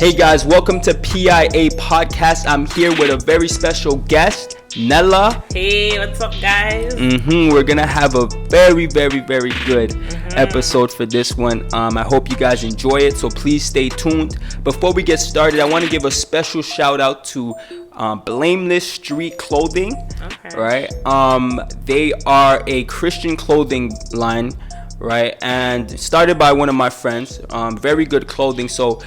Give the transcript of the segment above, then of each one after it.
Hey guys, welcome to P.I.A Podcast. I'm here with a very special guest, Nella. Hey, what's up, guys? We're gonna have a very good episode for this one. I hope you guys enjoy it, so please stay tuned. Before we get started, I want to give a special shout out to Blameless Clothing. Okay. Right? They are a Christian clothing line. Right, and started by one of my friends. Very good clothing, so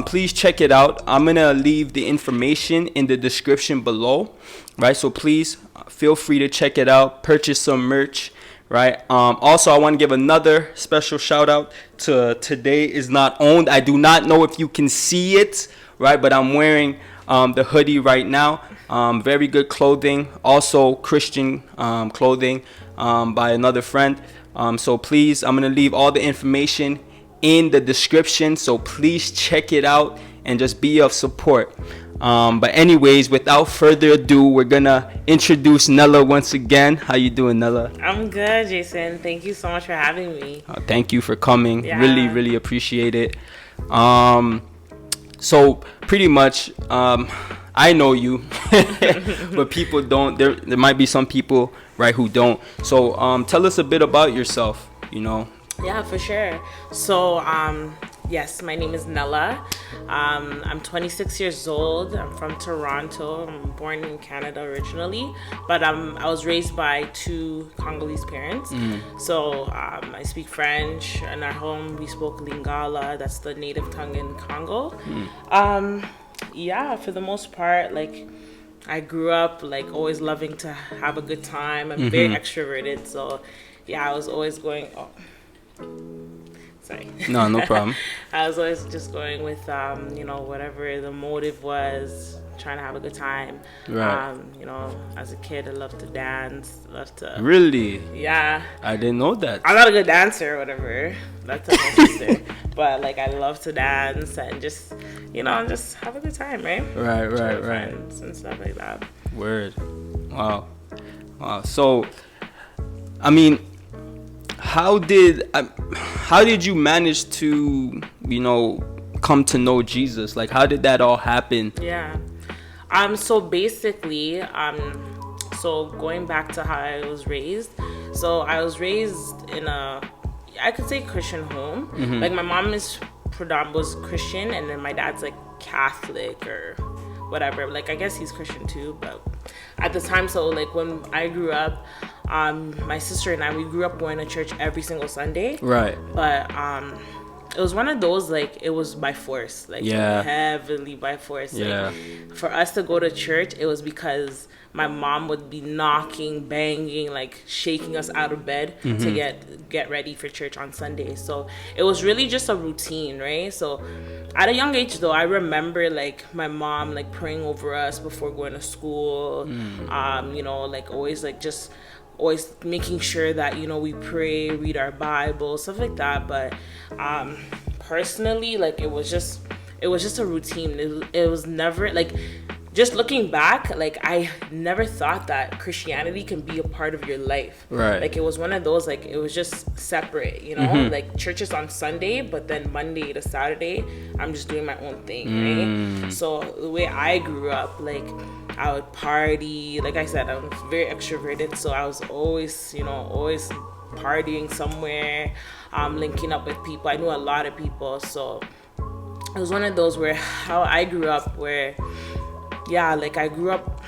please check it out. I'm gonna leave the information in the description below, right? So please feel free to check it out, purchase some merch, right? Also, I want to give another special shout out to Today Is Not Owned. I do not know if you can see it, right? But I'm wearing the hoodie right now. Very good clothing, also Christian clothing by another friend. So please, I'm going to leave all the information in the description. So please check it out and just be of support. But anyways, without further ado, we're going to introduce Nella once again. How you doing, Nella? I'm good, Jason. Thank you so much for having me. Thank you for coming. Yeah. Really appreciate it. So pretty much, I know you, but people don't. There might be some people, right, who don't. So tell us a bit about yourself, you know. Yeah, for sure. So yes, my name is Nella. I'm 26 years old. I'm from Toronto. I'm born in Canada originally, but I was raised by two Congolese parents. So I speak French. In our home, we spoke Lingala. That's the native tongue in Congo. Yeah, for the most part, like, I grew up like always loving to have a good time. I'm very extroverted, so yeah, I was always going. Sorry. No problem. I was always just going with whatever the motive was, trying to have a good time. Right. As a kid, I loved to dance. Really? Yeah. I didn't know that. I'm not a good dancer or whatever. That's my sister. But like, I love to dance and just have a good time, right? Right. Friends and stuff like that. Word. Wow. So, I mean, how did you manage to, come to know Jesus? Like, how did that all happen? Yeah. So basically, so going back to how I was raised. So I was raised in I could say Christian home. Like, my mom was Christian, and then my dad's like Catholic or whatever. Like, I guess he's Christian too, but at the time, so like when I grew up, my sister and we grew up going to church every single Sunday. Right. But it was one of those, like, it was by force, like, heavily by force. Yeah. Like, for us to go to church, it was because my mom would be knocking, banging, like shaking us out of bed to get ready for church on Sunday. So it was really just a routine, right? So at a young age, though, I remember like my mom like praying over us before going to school. Like always making sure that we pray, read our Bible, stuff like that. But personally, like, it was just a routine. It was never like, just looking back, like, I never thought that Christianity can be a part of your life. Right. Like, it was one of those, like, it was just separate, like church is on Sunday, but then Monday to Saturday, I'm just doing my own thing, right? So the way I grew up, like, I would party. Like I said, I'm very extroverted, so I was always, always partying somewhere, linking up with people. I knew a lot of people, so it was one of those where how I grew up, where like, I grew up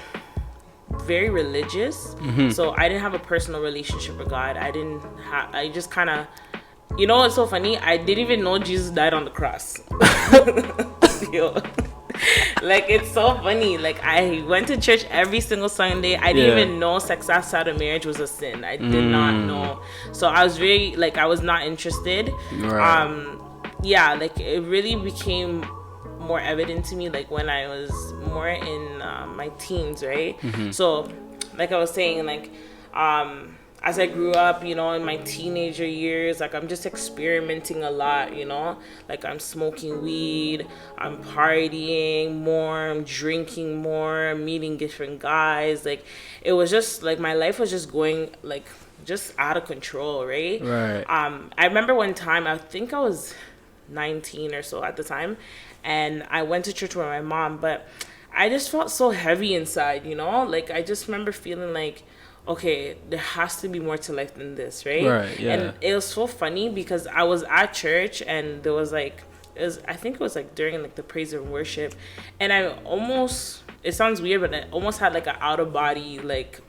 very religious, so I didn't have a personal relationship with God. I just kind of, what's so funny? I didn't even know Jesus died on the cross. Like, it's so funny. Like, I went to church every single Sunday. I didn't even know sex outside of marriage was a sin. I did not know. So I was very, like, I was not interested. Right. Like, it really became more evident to me, like, when I was more in my teens, right? So, like I was saying, like, as I grew up, in my teenager years, like, I'm just experimenting a lot, like, I'm smoking weed, I'm partying more, I'm drinking more, I'm meeting different guys. Like, it was just like, my life was just going, like, just out of control, right? I remember one time, I think I was 19 or so at the time, and I went to church with my mom, but I just felt so heavy inside, you know? Like, I just remember feeling like, okay, there has to be more to life than this, right? Right, yeah. And it was so funny because I was at church and there was like, I think it was like during like the praise and worship, and I almost, it sounds weird, but I almost had like an out of body like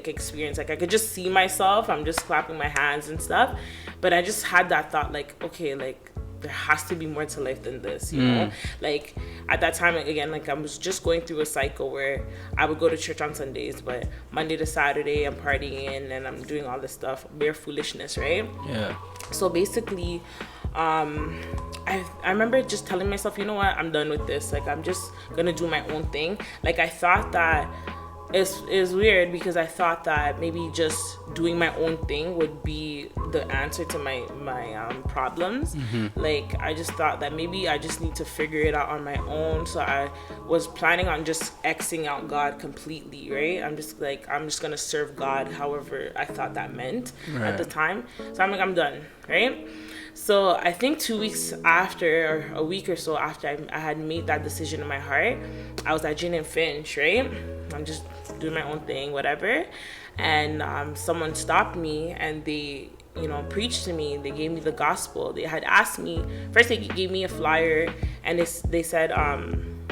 experience. Like I could just see myself, I'm just clapping my hands and stuff, but I just had that thought like, okay, like there has to be more to life than this, you know? Like at that time, again, like I was just going through a cycle where I would go to church on Sundays, but Monday to Saturday I'm partying and I'm doing all this stuff, bare foolishness, right? Yeah. So basically, I remember just telling myself, you know what, I'm done with this. Like, I'm just gonna do my own thing. Like, I thought that it's weird because I thought that maybe just doing my own thing would be the answer to my problems. Like, I just thought that maybe I just need to figure it out on my own. So I was planning on just Xing out God completely, right? I'm just gonna serve God however I thought that meant at the time. So I'm like, I'm done, right? So I think 2 weeks after, or a week or so after I had made that decision in my heart, I was at Gin and Finch, right? I'm just doing my own thing, whatever. And someone stopped me and they, you know, preached to me. They gave me the gospel. They had asked me, first they gave me a flyer and they said,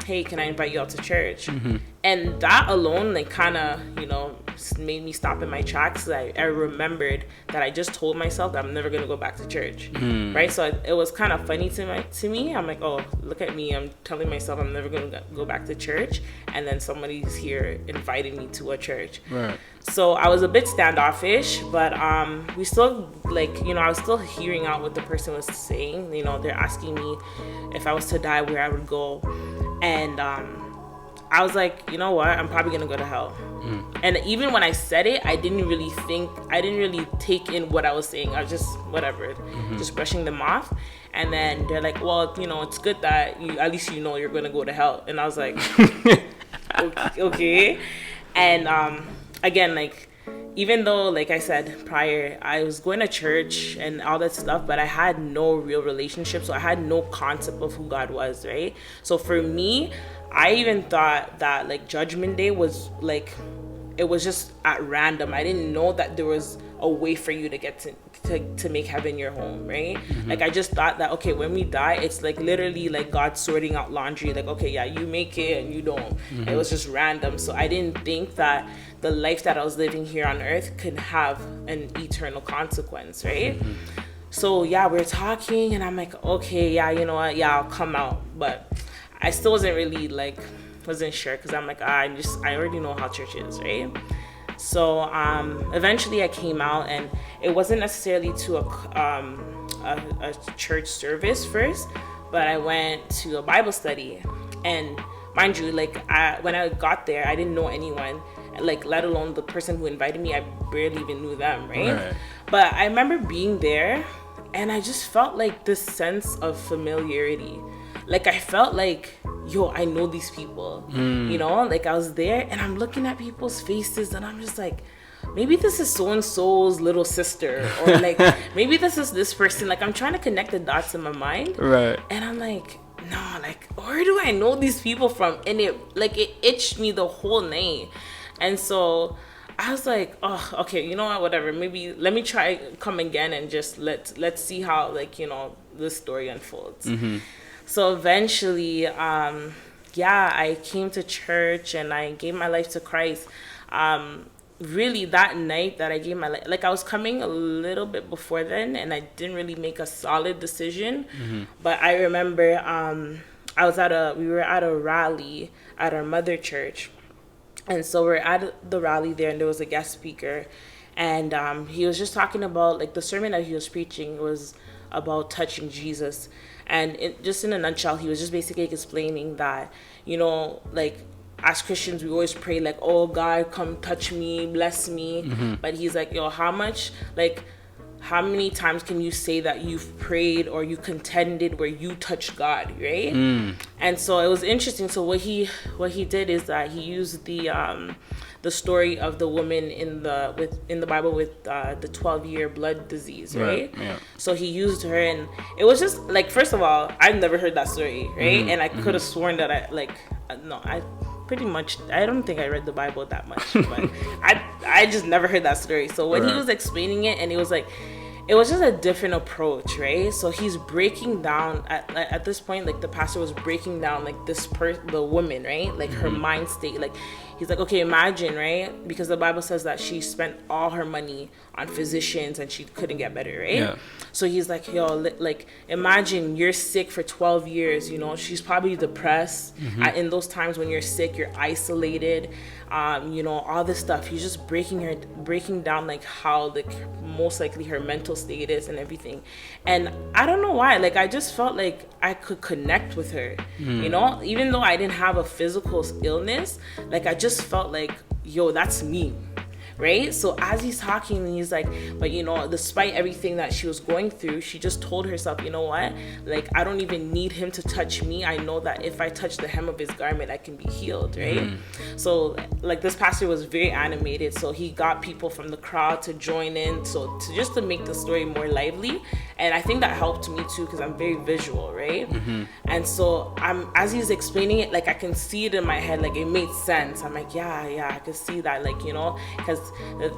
hey, can I invite you out to church? And that alone, like, kind of, you know, made me stop in my tracks. I remembered that I just told myself that I'm never going to go back to church, right? So it was kind of funny to me. I'm like, oh, look at me. I'm telling myself I'm never going to go back to church. And then somebody's here inviting me to a church. Right. So I was a bit standoffish, but we still, like, you know, I was still hearing out what the person was saying. You know, they're asking me if I was to die, where I would go. And I was like, you know what? I'm probably going to go to hell. And even when I said it, I didn't really take in what I was saying. I was just, whatever, just brushing them off. And then they're like, well, you know, it's good that at least you know you're going to go to hell. And I was like, okay. And again, like, even though, like I said prior, I was going to church and all that stuff, but I had no real relationship. So I had no concept of who God was, right? So for me, I even thought that, like, Judgment Day was, like, it was just at random. I didn't know that there was a way for you to get to make heaven your home, right? Like, I just thought that, okay, when we die, it's, like, literally, like, God sorting out laundry. Like, okay, yeah, you make it and you don't. It was just random. So I didn't think that the life that I was living here on earth could have an eternal consequence, right? So, yeah, we're talking and I'm like, okay, yeah, you know what? Yeah, I'll come out. But I still wasn't really, like, wasn't sure because I'm like, I already know how church is, right? So eventually I came out, and it wasn't necessarily to a church service first, but I went to a Bible study. And mind you, like, when I got there, I didn't know anyone, like, let alone the person who invited me. I barely even knew them, right? But I remember being there, and I just felt like this sense of familiarity. Like, I felt like, yo, I know these people, you know? Like, I was there, and I'm looking at people's faces, and I'm just like, maybe this is so-and-so's little sister, or, like, maybe this is this person. Like, I'm trying to connect the dots in my mind. Right. And I'm like, no, like, where do I know these people from? And it itched me the whole night. And so I was like, oh, okay, you know what, whatever. Maybe let me try come again and just let's see how, like, you know, this story unfolds. So eventually, I came to church and I gave my life to Christ. Really, that night that I gave my life, like, I was coming a little bit before then, and I didn't really make a solid decision. But I remember we were at a rally at our mother church. And so we're at the rally there, and there was a guest speaker. And he was just talking about, like, the sermon that he was preaching was about touching Jesus. And just in a nutshell, he was just basically explaining that, you know, like, as Christians, we always pray, like, oh, God, come touch me, bless me. But he's like, yo, how much, like, how many times can you say that you've prayed or you contended where you touched God, right? And so it was interesting. So what he did is that he used the story of the woman in the Bible with the 12-year blood disease, right? Yeah. So he used her, and it was just like, first of all, I've never heard that story, right? And I could have sworn that I don't think I read the Bible that much, but I just never heard that story. So when he was explaining it, and it was like, it was just a different approach, right? So he's breaking down at this point, like the pastor was breaking down like the woman, right? Like her mind state. Like he's like, okay, imagine, right? Because the Bible says that she spent all her money on physicians and she couldn't get better, right? Yeah. So he's like, yo, like imagine you're sick for 12 years, you know, she's probably depressed. In those times when you're sick, you're isolated, you know, all this stuff. He's just breaking down like how like most likely her mental state is and everything. And I don't know why, like I just felt like I could connect with her, you know, even though I didn't have a physical illness, like I just felt like, yo, that's me. Right? So as he's talking, he's like, but you know, despite everything that she was going through, she just told herself, you know what? Like, I don't even need him to touch me. I know that if I touch the hem of his garment, I can be healed, right? So like this pastor was very animated. So he got people from the crowd to join in. So just to make the story more lively. And I think that helped me too, because I'm very visual, right? And so as he's explaining it, like I can see it in my head, like it made sense. I'm like, yeah, I can see that, like, you know, because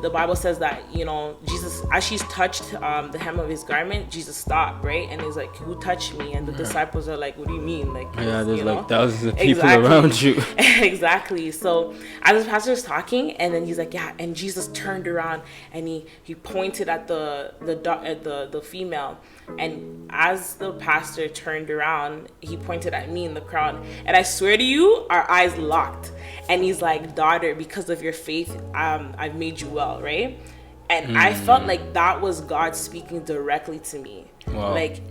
the Bible says that, you know, Jesus, as she's touched the hem of his garment, Jesus stopped, right? And he's like, who touched me? And the disciples are like, what do you mean? Like, there's you like thousands of people around you. Exactly. So as the pastor's talking, and then he's like, yeah, and Jesus turned around and he pointed at the female. And as the pastor turned around, he pointed at me in the crowd, and I swear to you, our eyes locked. And he's like, daughter, because of your faith, I've made you well, right? And I felt like that was God speaking directly to me. Wow. Like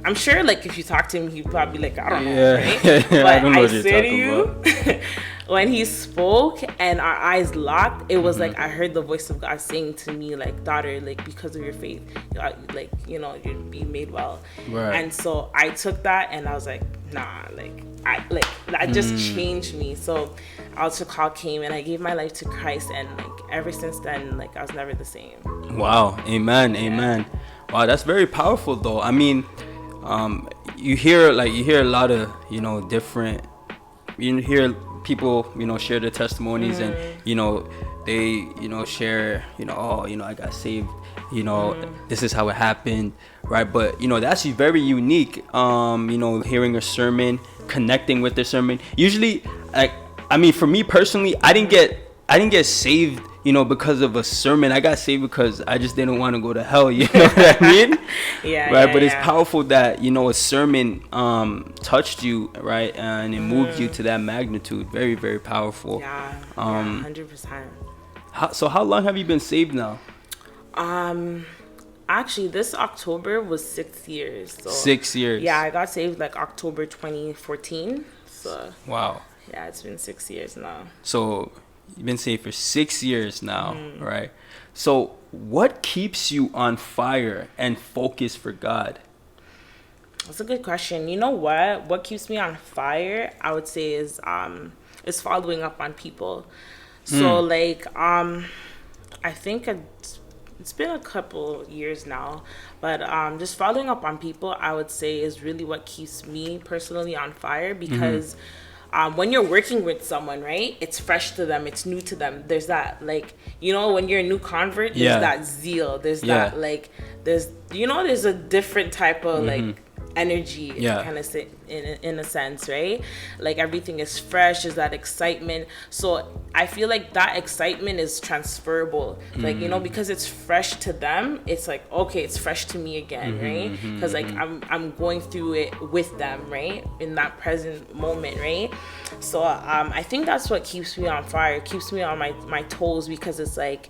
I'm sure, like if you talk to him, he'd probably be like, I don't know, right? But I swear to you, when he spoke and our eyes locked, it was like I heard the voice of God saying to me, like, daughter, like because of your faith, like, you know, you'd be made well. Right. And so I took that and I was like, nah, that just changed me. So altar call came and I gave my life to Christ, and like ever since then, like I was never the same. Wow. Amen. Wow, that's very powerful though. I mean, you hear a lot of, you know, different, you hear people, you know, share their testimonies and, you know, they, you know, share, you know, oh, you know, I got saved, you know, this is how it happened, right? But, you know, that's very unique, you know, hearing a sermon, connecting with the sermon. Usually, I mean, for me personally, I didn't get saved, you know, because of a sermon. I got saved because I just didn't want to go to hell, you know what I mean? But it's powerful that, you know, a sermon touched you, right? And it moved you to that magnitude. Very, very powerful. 100%. So how long have you been saved now? Actually, this October was 6 years. So 6 years. Yeah, I got saved like October 2014. So wow. Yeah, it's been 6 years now. So you've been saved for 6 years now, right? So what keeps you on fire and focused for God? That's a good question. You know what? What keeps me on fire, I would say, is following up on people. So like, I think it's been a couple years now, but just following up on people, I would say, is really what keeps me personally on fire, because when you're working with someone, right, it's fresh to them, it's new to them. There's that, like, you know, when you're a new convert, there's that zeal, there's that, like, there's a different type of like energy, kind of say, in a sense, right? Like everything is fresh, is that excitement. So I feel like that excitement is transferable, like, you know, because it's fresh to them, it's like, okay, it's fresh to me again, right? Because like I'm going through it with them, right, in that present moment, right? So I think that's what keeps me on fire, it keeps me on my toes, because it's like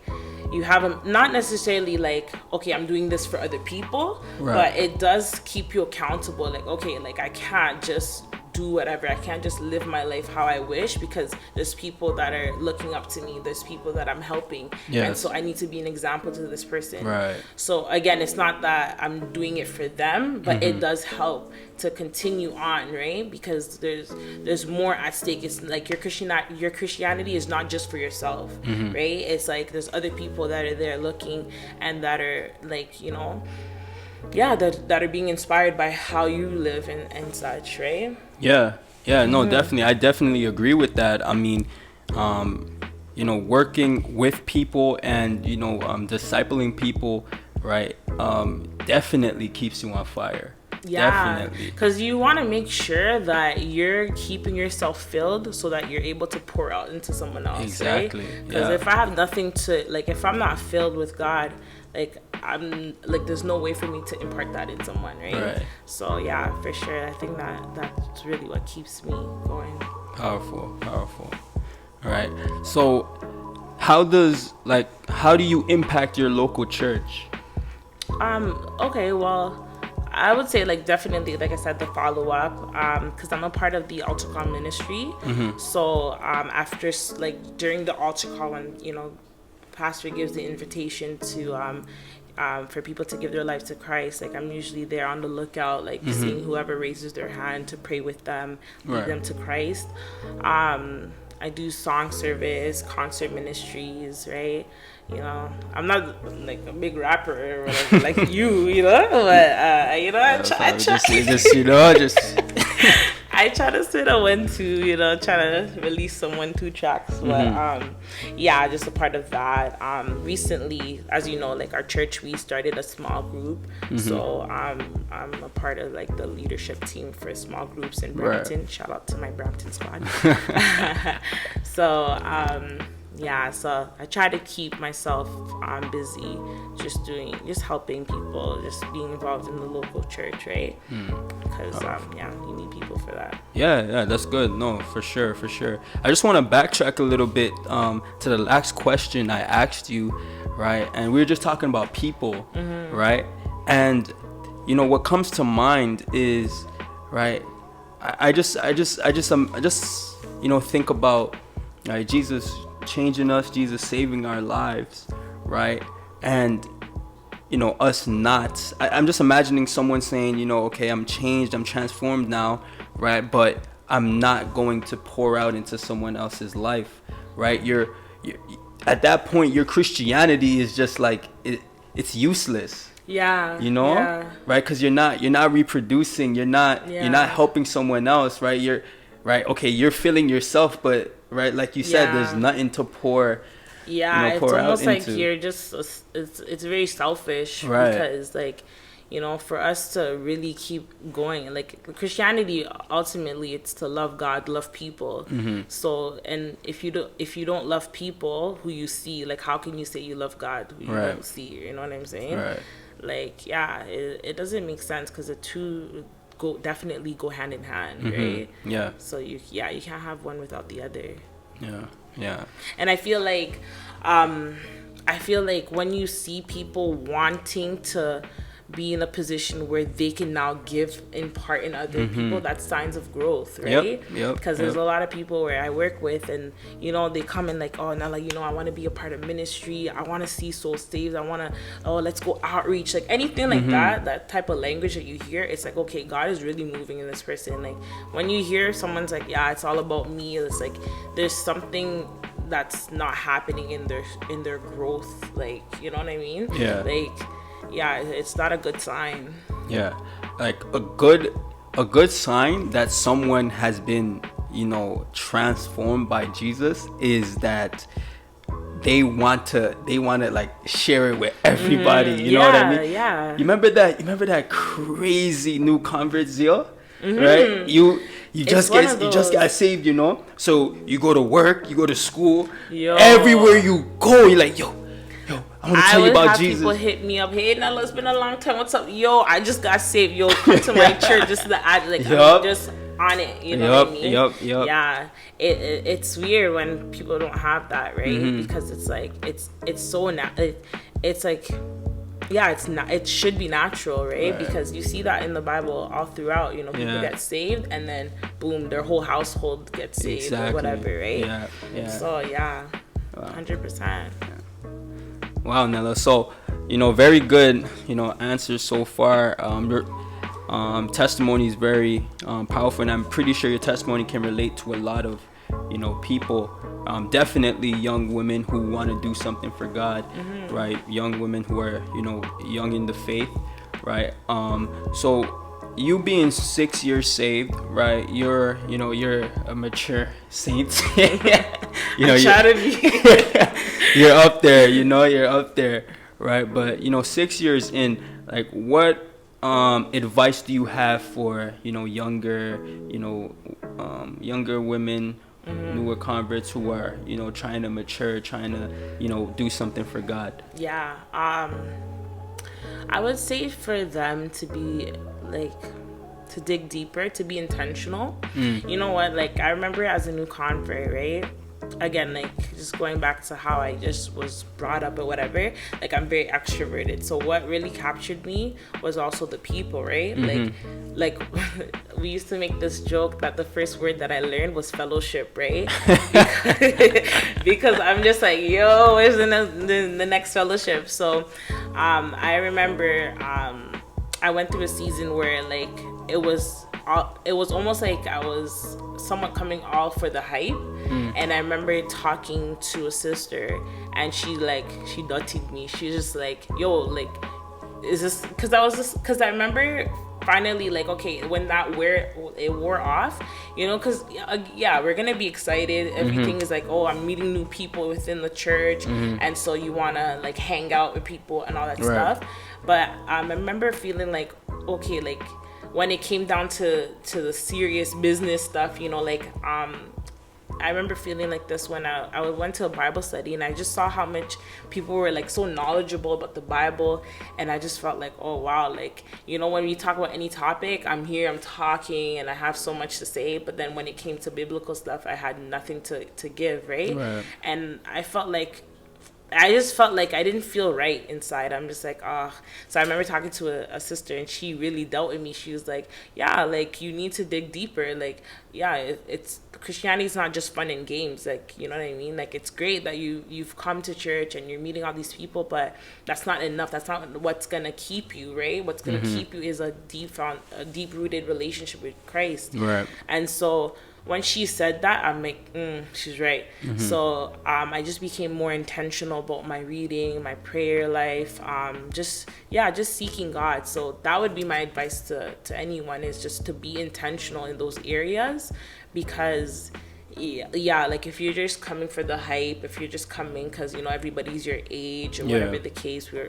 you have not necessarily like, okay, I'm doing this for other people, but it does keep you accountable. Like, okay, like I can't just do whatever. I can't just live my life how I wish, because there's people that are looking up to me. There's people that I'm helping. Yes. And so I need to be an example to this person. Right. So again, it's not that I'm doing it for them, but it does help to continue on, right? Because there's more at stake. It's like your Christianity is not just for yourself, right? It's like there's other people that are there looking, and that are like, you know, that are being inspired by how you live and such, right? Yeah, no, definitely. I definitely agree with that. I mean, you know, working with people and, you know, discipling people, right, definitely keeps you on fire. Yeah, because you want to make sure that you're keeping yourself filled so that you're able to pour out into someone else. Exactly. Right? Because if I have nothing to, like, if I'm not filled with God, like, I'm like, there's no way for me to impart that in someone, right? So yeah, for sure, I think that's really what keeps me going. Powerful. All right. So how do you impact your local church? Okay, well, I would say, like, definitely, like I said, the follow-up, because I'm a part of the altar call ministry. So after, like, during the altar call, when, you know, pastor gives the invitation to for people to give their life to Christ, like, I'm usually there on the lookout, like, seeing whoever raises their hand to pray with them, lead them to Christ. I do song service, concert ministries, right? You know, I'm not like a big rapper or whatever, like you know, but you know, I try. I try to sit on 1-2, you know, try to release some 1-2 tracks, but yeah, just a part of that. Recently, as you know, like, our church, we started a small group, so I'm a part of, like, the leadership team for small groups in Brampton. Shout out to my Brampton squad. So yeah, so I try to keep myself busy, just helping people, just being involved in the local church, right? Because yeah, you need people for that. Yeah, that's good. No, for sure. I just want to backtrack a little bit to the last question I asked you, right? And we were just talking about people, right? And you know, what comes to mind is, right, I just you know, think about, right, Jesus changing us, Jesus saving our lives, right? And you know, us not, I'm just imagining someone saying, you know, okay, I'm changed, I'm transformed now, right? But I'm not going to pour out into someone else's life, right? You're at that point, your Christianity is just like, it's useless. Yeah. You know, right? Because you're not reproducing, you're not helping someone else, right? You're filling yourself, but right, like you said, there's nothing to pour. Yeah, it's almost like you're just, it's very selfish, right? Because, like, you know, for us to really keep going, like, Christianity, ultimately, it's to love God, love people. So, and if you don't love people who you see, like, how can you say you love God who you don't see? You know what I'm saying? Right. Like, yeah, it doesn't make sense, because the two definitely go hand in hand, right? Yeah. So you can't have one without the other. Yeah. And I feel like when you see people wanting to be in a position where they can now give in part in other people, that's signs of growth, right? Because there's a lot of people where I work with, and you know, they come in like, oh, Nella, you know, I want to be a part of ministry, I want to see souls saved, I want to, let's go outreach, like anything like that type of language that you hear, it's like, okay, God is really moving in this person. Like, when you hear someone's like, yeah, it's all about me, it's like there's something that's not happening in their growth, like, you know what I mean? Like, yeah, it's not a good sign. Yeah, like a good sign that someone has been, you know, transformed by Jesus is that they want to like share it with everybody. You know what I mean? Yeah. You remember that crazy new convert zeal, right? You just got saved, you know. So you go to work, you go to school, everywhere you go, you're like, yo, I want to tell you about Jesus. People hit me up, hey, Nella, it's been a long time. What's up? Yo, I just got saved. Yo, come to my church. Just I'm just on it. You know what I mean? Yep. Yeah, it's weird when people don't have that, right? Because it's like it's so it's like it's not, it should be natural, right? Right. Because you see that in the Bible all throughout, you know, people Yeah. get saved and then boom, their whole household gets saved Exactly. or whatever, right? Yeah. So yeah, Wow. 100%. Wow, Nella. So, very good, answers so far. Your testimony is very powerful, and I'm pretty sure your testimony can relate to a lot of, people. Definitely young women who want to do something for God, right? Young women who are, young in the faith, right? So you being 6 years saved, right? You're a mature saint. You're to be. You're up there, you're up there, right? But 6 years in, like, what advice do you have for younger women, newer converts who are trying to mature, trying to do something for God? Yeah, I would say for them to be like, to dig deeper, to be intentional. You know what, like, I remember as a new convert, right? Again, like, just going back to how I just was brought up or whatever, like, I'm very extroverted. So what really captured me was also the people, right? Like we used to make this joke that the first word that I learned was fellowship, right? Because I'm just like, yo, where's the next fellowship? So I remember I went through a season where, like, it was almost like I was somewhat coming all for the hype. And I remember talking to a sister, and she dotted me. She's just like, yo, like, is this, because I remember finally, like, okay, when it wore off, because we're gonna be excited. Everything is like, oh, I'm meeting new people within the church, and so you wanna, like, hang out with people and all that stuff. But I remember feeling like, okay, like, when it came down to the serious business stuff, I remember feeling like this when I went to a Bible study, and I just saw how much people were, like, so knowledgeable about the Bible, and I just felt like, oh wow, like, when we talk about any topic, I'm here, I'm talking, and I have so much to say, but then when it came to biblical stuff, I had nothing to give, right? And I just felt like I didn't feel right inside. I'm just like, oh. So I remember talking to a sister, and she really dealt with me. She was like, yeah, like, you need to dig deeper. Like, yeah, it's Christianity is not just fun and games. Like, you know what I mean? Like, it's great that you've come to church and you're meeting all these people, but that's not enough. That's not what's gonna keep you, right? What's gonna keep you is a deep-rooted relationship with Christ. Right. And so when she said that, I'm like, she's right. So I just became more intentional about my reading, my prayer life, just seeking God. So that would be my advice to anyone, is just to be intentional in those areas, because like, if you're just coming for the hype, if you're just coming because everybody's your age or whatever the case, we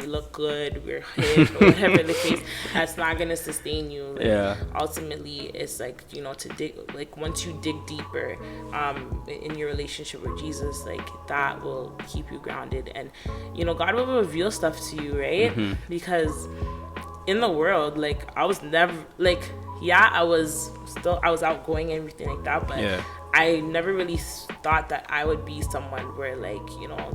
look good, we're hip or whatever the case, that's not gonna sustain you. Like, ultimately, it's like, to dig, like, once you dig deeper in your relationship with Jesus, like, that will keep you grounded, and God will reveal stuff to you, right? Because in the world, like, I was never, like, I was outgoing and everything like that, but I never really thought that I would be someone where, like,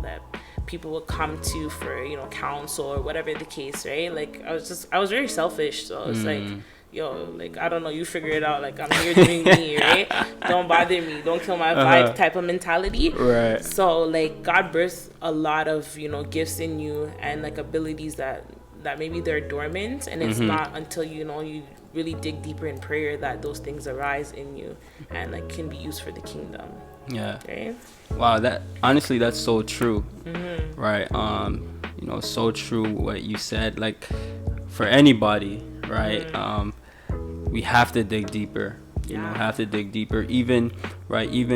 that people would come to for, counsel or whatever the case, right? Like, I was very selfish. So it's like, yo, like, I don't know, you figure it out. Like, I'm here doing me, right? Don't bother me. Don't kill my vibe type of mentality. Right. So, like, God births a lot of, gifts in you, and, like, abilities that maybe they're dormant, and it's not until, you really dig deeper in prayer that those things arise in you and, like, can be used for the kingdom. Right? Wow, that's so true. Right? So true what you said. Like, for anybody, right? We have to dig deeper. Have to dig deeper. Even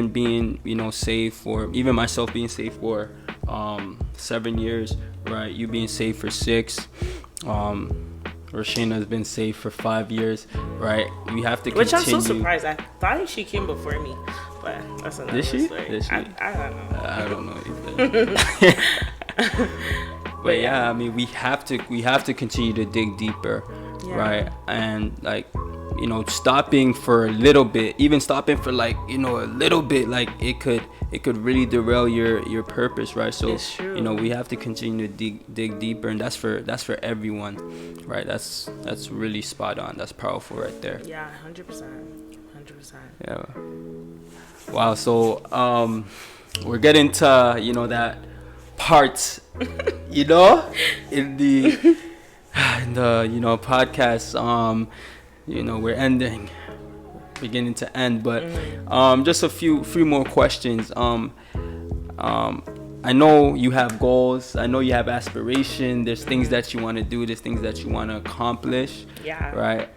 being saved for, even myself being saved for 7 years, right? You being saved for 6. Rashina has been saved for 5 years, right? We have to continue. Which I'm so surprised. I thought she came before me, but that's another story. Did she? I don't know either. But I mean, we have to continue to dig deeper, right? And, like, stopping for a little bit, even stopping for like a little bit, like it could really derail your purpose, right? So It's true. we have to continue to dig deeper, and that's for everyone, right? That's really spot on. That's powerful right there. Yeah, 100%. Yeah. Wow. So we're getting to that part in the podcast. We're beginning to end, but just a few more questions. I know you have goals, I know you have aspiration, there's things that you want to do, there's things that you want to accomplish. Yeah. Right.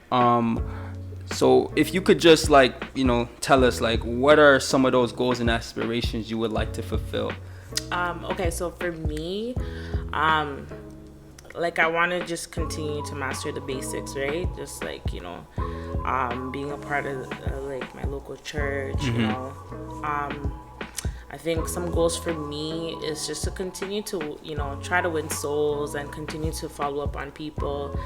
So if you could just tell us what are some of those goals and aspirations you would like to fulfill? Okay, so for me, I want to just continue to master the basics, right? Just being a part of my local church, I think some goals for me is just to continue to, try to win souls and continue to follow up on people,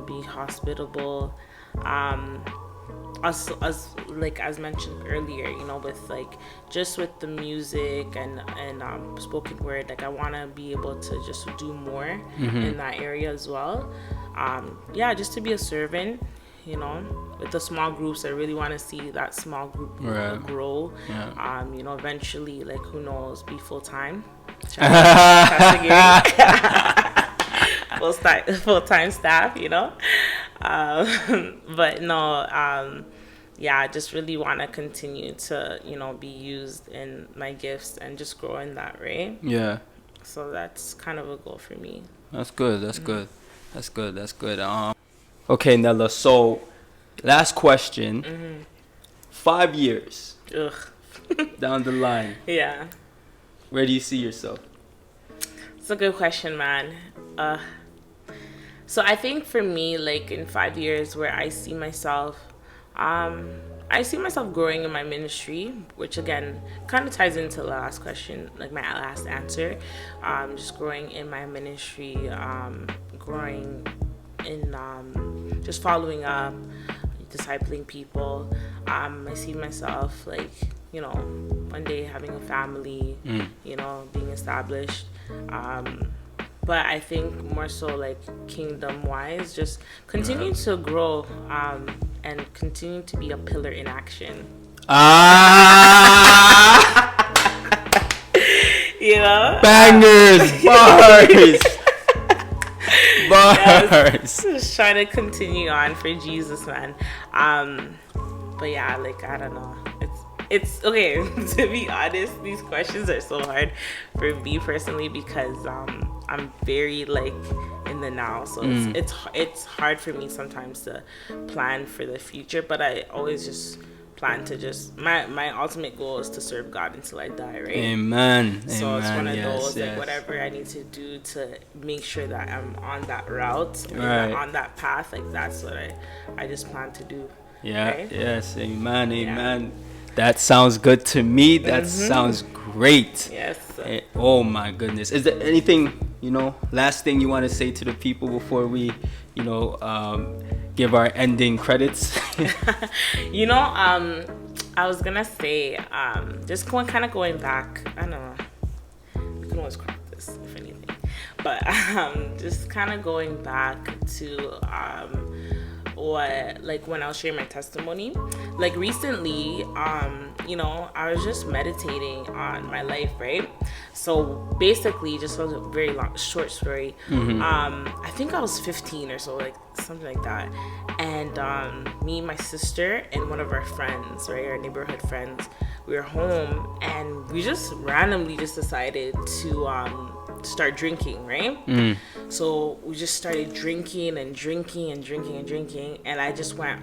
be hospitable, as mentioned earlier, with with the music and spoken word, I want to be able to just do more in that area as well. Just to be a servant, with the small groups. I really want to see that small group grow. Yeah. Eventually, who knows, be full time. Full-time staff, but no, I just really want to continue to, be used in my gifts and just grow in that, right? Yeah. So that's kind of a goal for me. That's good. That's good. Okay, Nella. So, last question. 5 years down the line. Yeah. Where do you see yourself? It's a good question, man. So I think for me, in 5 years, where I see myself growing in my ministry, which again kind of ties into the last question, my last answer. Just growing in my ministry, growing in just following up, discipling people. I see myself one day having a family, being established. But I think more so kingdom wise, just continue to grow and continue to be a pillar in action. Bangers, bars. Just trying to continue on for Jesus, man. But yeah, I don't know. It's okay. To be honest, these questions are so hard for me personally because I'm very in the now, so it's hard for me sometimes to plan for the future. But I always just plan to my ultimate goal is to serve God until I die, right? Amen. So it's one of those yes. whatever I need to do to make sure that I'm on that route, on that path. That's what I just plan to do. Yeah. Right? Yes. Amen. Yeah. That sounds good to me. That sounds great. Yes. Oh my goodness. Is there anything, last thing you want to say to the people before we, give our ending credits? I was gonna say, just going back. I don't know. We can always crack this if anything, but just kind of going back to when I was sharing my testimony, recently, I was just meditating on my life, right? So basically, just a very short story. I think I was 15 or so, something like that. And me, my sister, and one of our friends, right, our neighborhood friends, we were home, and we just randomly just decided to start drinking, right? So we just started drinking, and I just went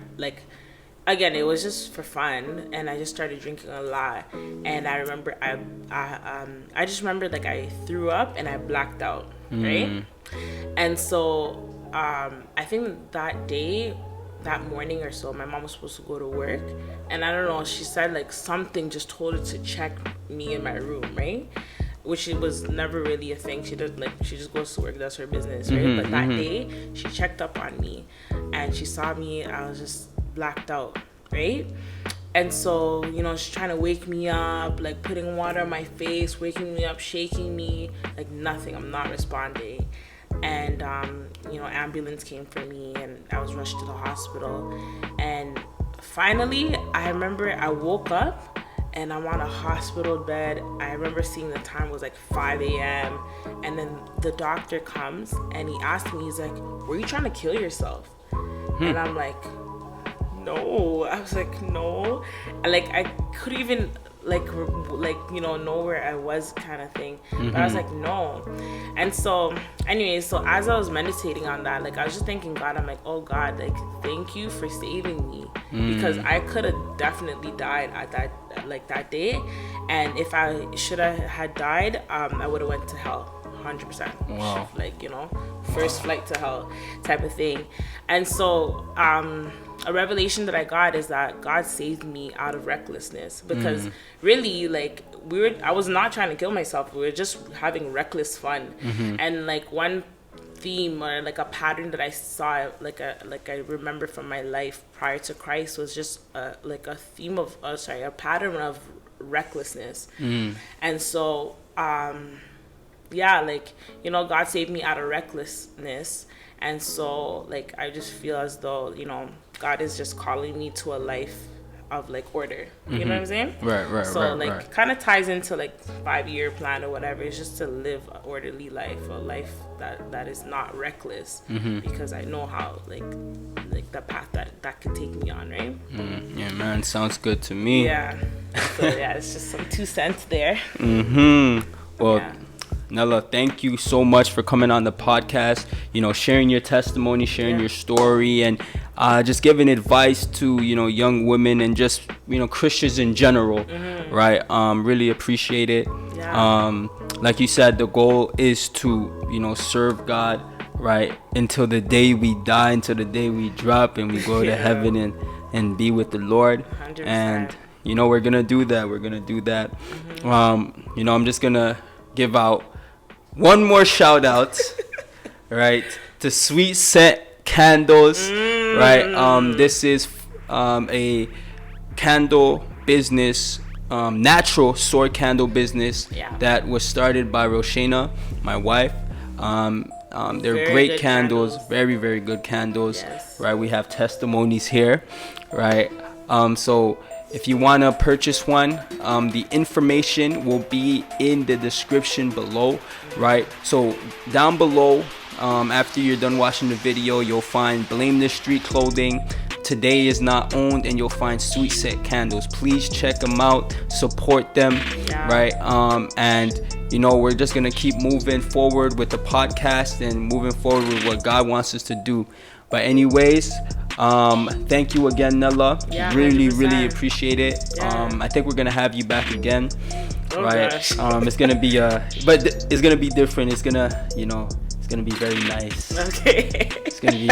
again, it was just for fun, and I just started drinking a lot. And I remember I just remember I threw up and I blacked out, right? And so I think that morning or so, my mom was supposed to go to work, and I don't know, she said something just told her to check me in my room, right? Which it was never really a thing. She does she just goes to work, does her business, right? But that day she checked up on me, and she saw me. I was just blacked out, right? And so, you know, she's trying to wake me up, like putting water on my face, waking me up, shaking me, like nothing. I'm not responding. And, you know, ambulance came for me and I was rushed to the hospital. And finally, I remember I woke up and I'm on a hospital bed. I remember seeing the time was like 5 a.m. And then the doctor comes and he asked me, he's like, were you trying to kill yourself? And I'm like, no. I was like, no. And like I couldn't even like you know where I was, kind of thing. But I was like, no. And so anyway, so as I was meditating on that, like I was just thanking God. I'm like, oh God, like thank you for saving me, because I could have definitely died at that day, and if I should have had died, I would have went to hell 100%. Wow. Like, you know, first flight to hell type of thing. And so a revelation that I got is that God saved me out of recklessness, because really, like, I was not trying to kill myself. We were just having reckless fun. And like one theme or like a pattern that I saw, like I remember from my life prior to Christ, was just like a theme of a pattern of recklessness. And so yeah, like, you know, God saved me out of recklessness. And so like I just feel as though, you know, God is just calling me to a life of like order. You know what I'm saying? Right. So like kind of ties into like 5-year plan or whatever. It's just to live an orderly life, a life that is not reckless, because I know how like the path that can take me on, right? Yeah, man, sounds good to me. Yeah. So yeah, it's just some 2 cents there. Well, yeah. Nella, thank you so much for coming on the podcast, you know, sharing your testimony, sharing your story, and just giving advice to, you know, young women and just, you know, Christians in general, right? Really appreciate it. Yeah. Like you said, the goal is to, you know, serve God, right, until the day we die, until the day we drop and we go to heaven and be with the Lord. 100%. And, you know, we're going to do that. You know, I'm just going to give out one more shout out, right, to Sweet Scent Candles, right? This is a candle business, natural soy candle business that was started by Roshana, my wife. They're very great candles, very, very good candles, right? We have testimonies here, right? So if you want to purchase one, the information will be in the description below, right? So down below, after you're done watching the video, you'll find Blameless Street Clothing, Today Is Not Owned, and you'll find Sweet Scent Candles. Please check them out, support them, right? And you know, we're just gonna keep moving forward with the podcast and moving forward with what God wants us to do. But anyways, thank you again, Nella. Yeah, really 100%. really appreciate it. I think we're gonna have you back again, right? Gosh. It's gonna be but it's gonna be different. It's gonna, you know, it's gonna be very nice. Okay. It's gonna be,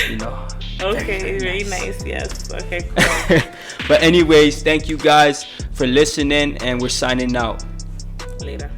you know, okay, very nice. Yes. Okay, cool. But anyways, thank you guys for listening, and we're signing out. Later.